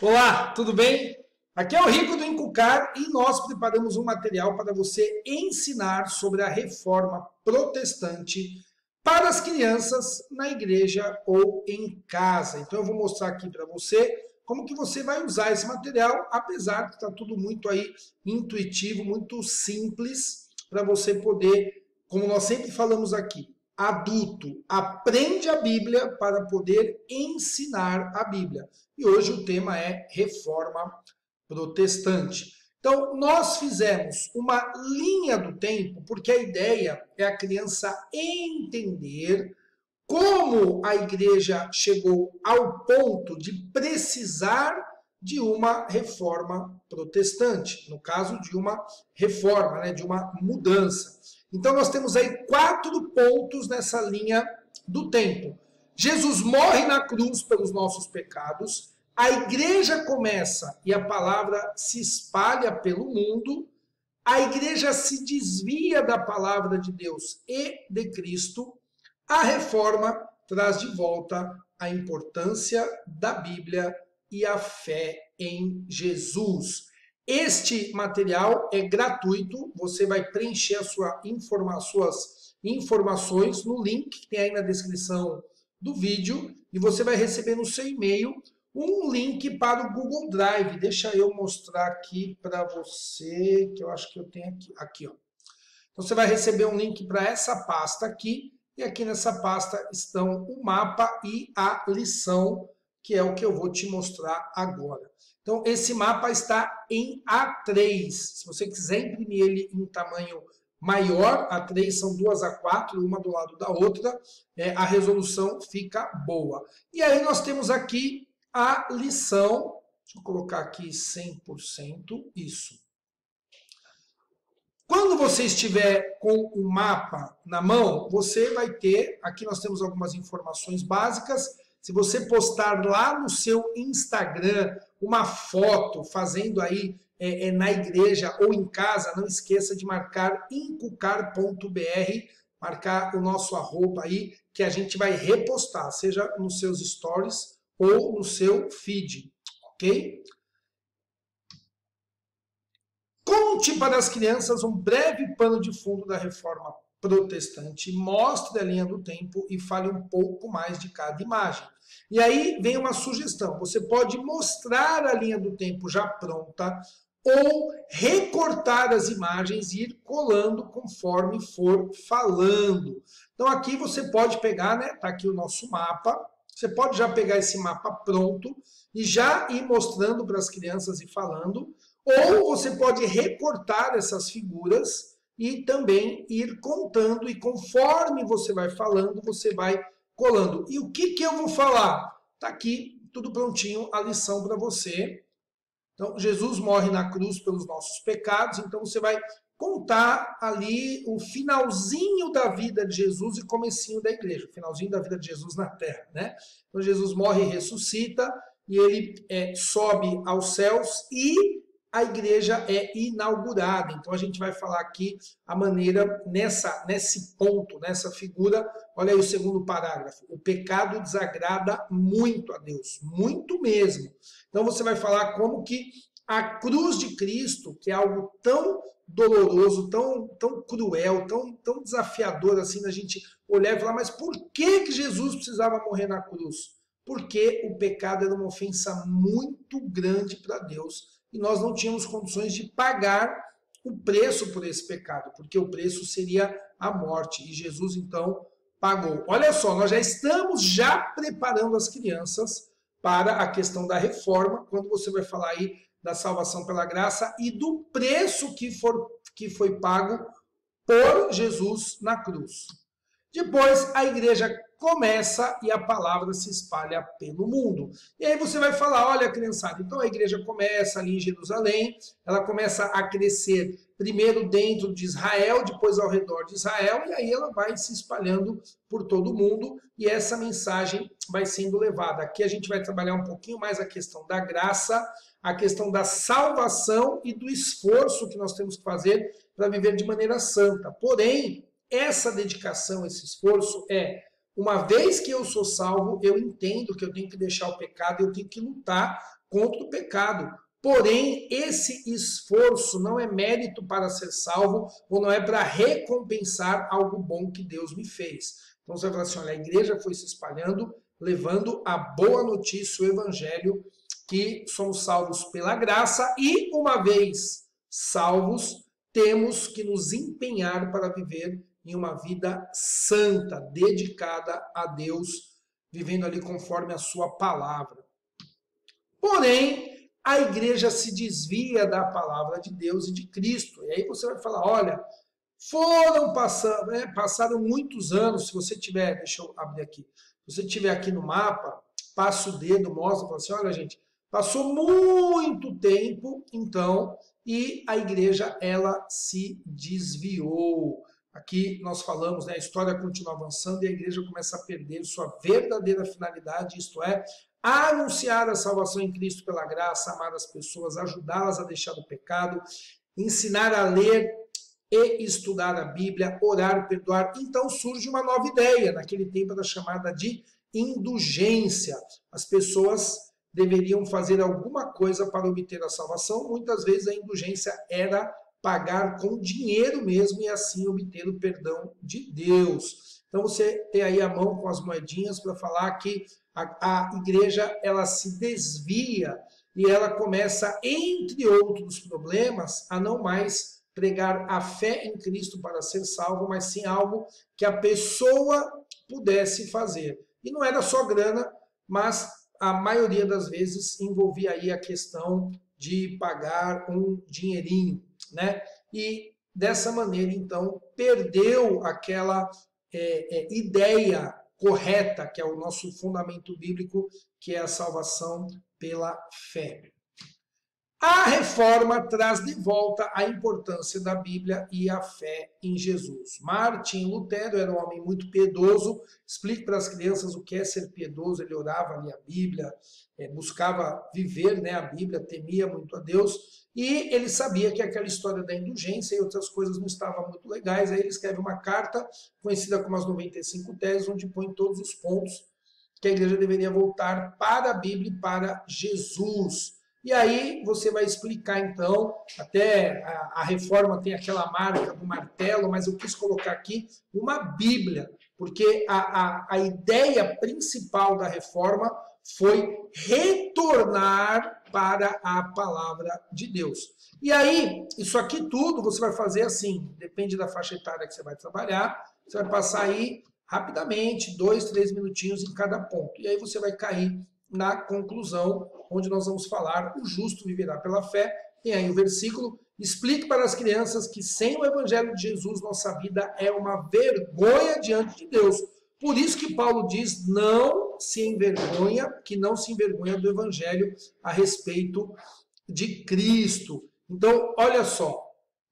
Olá, tudo bem? Aqui é o Rico do Encucar e nós preparamos um material para você ensinar sobre a reforma protestante para as crianças na igreja ou em casa. Então eu vou mostrar aqui para você como que você vai usar esse material, apesar que está tudo muito aí intuitivo, muito simples, para você poder, como nós sempre falamos aqui, adulto aprende a Bíblia para poder ensinar a Bíblia. E hoje o tema é reforma protestante. Então, nós fizemos uma linha do tempo, porque a ideia é a criança entender como a igreja chegou ao ponto de precisar de uma reforma protestante, no caso de uma reforma, né, de uma mudança. Então nós temos aí 4 pontos nessa linha do tempo. Jesus morre na cruz pelos nossos pecados, a igreja começa e a palavra se espalha pelo mundo, a igreja se desvia da palavra de Deus e de Cristo, a reforma traz de volta a importância da Bíblia e a fé em Jesus. Este material é gratuito, você vai preencher suas informações no link que tem aí na descrição do vídeo e você vai receber no seu e-mail um link para o Google Drive. Deixa eu mostrar aqui para você, que eu acho que eu tenho aqui, ó. Então você vai receber um link para essa pasta aqui, e aqui nessa pasta estão o mapa e a lição, que é o que eu vou te mostrar agora. Então, esse mapa está em A3. Se você quiser imprimir ele em tamanho maior, A3 são 2:4, uma do lado da outra, a resolução fica boa. E aí nós temos aqui a lição, deixa eu colocar aqui 100%, isso. Quando você estiver com o mapa na mão, você vai ter, aqui nós temos algumas informações básicas. Se você postar lá no seu Instagram uma foto fazendo aí na igreja ou em casa, não esqueça de marcar encucar.br, marcar o nosso arroba aí, que a gente vai repostar, seja nos seus stories ou no seu feed, ok? Conte para as crianças um breve pano de fundo da reforma protestante, mostre a linha do tempo e fale um pouco mais de cada imagem. E aí vem uma sugestão, você pode mostrar a linha do tempo já pronta ou recortar as imagens e ir colando conforme for falando. Então aqui você pode pegar, né, tá aqui o nosso mapa, você pode já pegar esse mapa pronto e já ir mostrando para as crianças e falando, ou você pode recortar essas figuras e também ir contando, e conforme você vai falando, você vai colando. E o que eu vou falar? Está aqui, tudo prontinho, a lição para você. Então, Jesus morre na cruz pelos nossos pecados, então você vai contar ali o finalzinho da vida de Jesus e comecinho da igreja, o finalzinho da vida de Jesus na terra, né? Então, Jesus morre e ressuscita, e ele sobe aos céus e a igreja é inaugurada. Então a gente vai falar aqui a maneira, nesse ponto, nessa figura, olha aí o segundo parágrafo. O pecado desagrada muito a Deus, muito mesmo. Então você vai falar como que a cruz de Cristo, que é algo tão doloroso, tão cruel, tão desafiador assim, da gente olhar e falar, mas por que Jesus precisava morrer na cruz? Porque o pecado era uma ofensa muito grande para Deus. E nós não tínhamos condições de pagar o preço por esse pecado, porque o preço seria a morte. E Jesus, então, pagou. Olha só, nós já estamos preparando as crianças para a questão da reforma, quando você vai falar aí da salvação pela graça e do preço que foi pago por Jesus na cruz. Depois, a igreja começa e a palavra se espalha pelo mundo. E aí você vai falar, olha, criançada, então a igreja começa ali em Jerusalém, ela começa a crescer primeiro dentro de Israel, depois ao redor de Israel, e aí ela vai se espalhando por todo o mundo, e essa mensagem vai sendo levada. Aqui a gente vai trabalhar um pouquinho mais a questão da graça, a questão da salvação e do esforço que nós temos que fazer para viver de maneira santa. Porém, essa dedicação, esse esforço é uma vez que eu sou salvo, eu entendo que eu tenho que deixar o pecado, eu tenho que lutar contra o pecado. Porém, esse esforço não é mérito para ser salvo ou não é para recompensar algo bom que Deus me fez. Então você vai falar assim, olha, a igreja foi se espalhando, levando a boa notícia, o evangelho, que somos salvos pela graça e, uma vez salvos, temos que nos empenhar para viver em uma vida santa, dedicada a Deus, vivendo ali conforme a sua palavra. Porém, a igreja se desvia da palavra de Deus e de Cristo. E aí você vai falar, olha, passaram muitos anos, se você tiver, deixa eu abrir aqui, se você tiver aqui no mapa, passa o dedo, mostra, fala assim, olha gente, passou muito tempo, então, e a igreja, ela se desviou. Aqui nós falamos, né, a história continua avançando e a igreja começa a perder sua verdadeira finalidade, isto é, anunciar a salvação em Cristo pela graça, amar as pessoas, ajudá-las a deixar o pecado, ensinar a ler e estudar a Bíblia, orar, perdoar. Então surge uma nova ideia, naquele tempo era chamada de indulgência. As pessoas deveriam fazer alguma coisa para obter a salvação. Muitas vezes a indulgência era pagar com dinheiro mesmo e assim obter o perdão de Deus. Então você tem aí a mão com as moedinhas para falar que a igreja ela se desvia e ela começa, entre outros problemas, a não mais pregar a fé em Cristo para ser salvo, mas sim algo que a pessoa pudesse fazer. E não era só grana, mas a maioria das vezes envolvia aí a questão de pagar um dinheirinho, né? E dessa maneira, então, perdeu aquela ideia correta, que é o nosso fundamento bíblico, que é a salvação pela fé. A reforma traz de volta a importância da Bíblia e a fé em Jesus. Martim Lutero era um homem muito piedoso. Explique para as crianças o que é ser piedoso. Ele orava, lia a Bíblia, buscava viver, né, a Bíblia, temia muito a Deus. E ele sabia que aquela história da indulgência e outras coisas não estavam muito legais. Aí ele escreve uma carta, conhecida como as 95 Teses, onde põe todos os pontos que a igreja deveria voltar para a Bíblia e para Jesus. E aí você vai explicar, então, até a reforma tem aquela marca do martelo, mas eu quis colocar aqui uma Bíblia, porque a ideia principal da reforma foi retornar para a palavra de Deus. E aí, isso aqui tudo você vai fazer assim, depende da faixa etária que você vai trabalhar, você vai passar aí rapidamente, 2, 3 minutinhos em cada ponto. E aí você vai cair na conclusão, onde nós vamos falar, o justo viverá pela fé. Tem aí o versículo, explique para as crianças que sem o evangelho de Jesus, nossa vida é uma vergonha diante de Deus. Por isso que Paulo diz, não se envergonha, que não se envergonha do evangelho a respeito de Cristo. Então, olha só,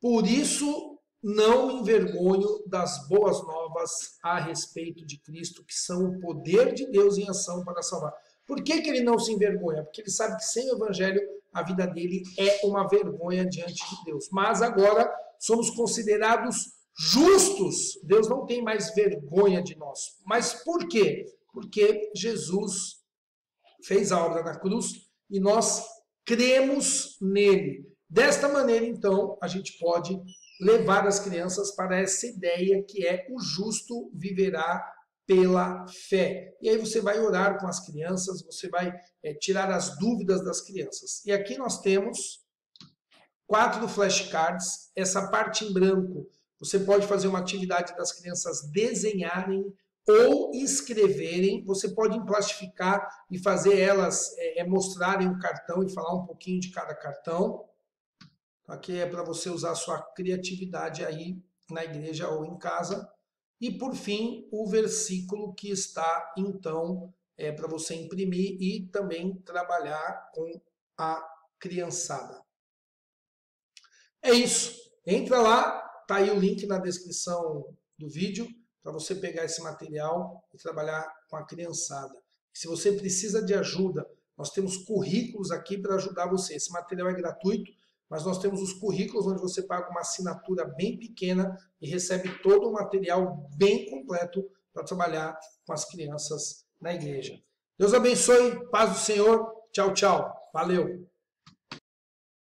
por isso não me envergonho das boas novas a respeito de Cristo, que são o poder de Deus em ação para salvar. Por que ele não se envergonha? Porque ele sabe que sem o evangelho a vida dele é uma vergonha diante de Deus. Mas agora somos considerados justos. Deus não tem mais vergonha de nós. Mas por quê? Porque Jesus fez a obra na cruz e nós cremos nele. Desta maneira, então, a gente pode levar as crianças para essa ideia que é o justo viverá pela fé. E aí você vai orar com as crianças, você vai tirar as dúvidas das crianças. E aqui nós temos 4 flashcards, essa parte em branco. Você pode fazer uma atividade das crianças desenharem ou escreverem. Você pode plastificar e fazer elas mostrarem o cartão e falar um pouquinho de cada cartão. Aqui é para você usar a sua criatividade aí na igreja ou em casa. E, por fim, o versículo que está, então, para você imprimir e também trabalhar com a criançada. É isso. Entra lá, tá aí o link na descrição do vídeo, para você pegar esse material e trabalhar com a criançada. Se você precisa de ajuda, nós temos currículos aqui para ajudar você. Esse material é gratuito, mas nós temos os currículos onde você paga uma assinatura bem pequena e recebe todo o material bem completo para trabalhar com as crianças na igreja. Deus abençoe, paz do Senhor, tchau, tchau, valeu!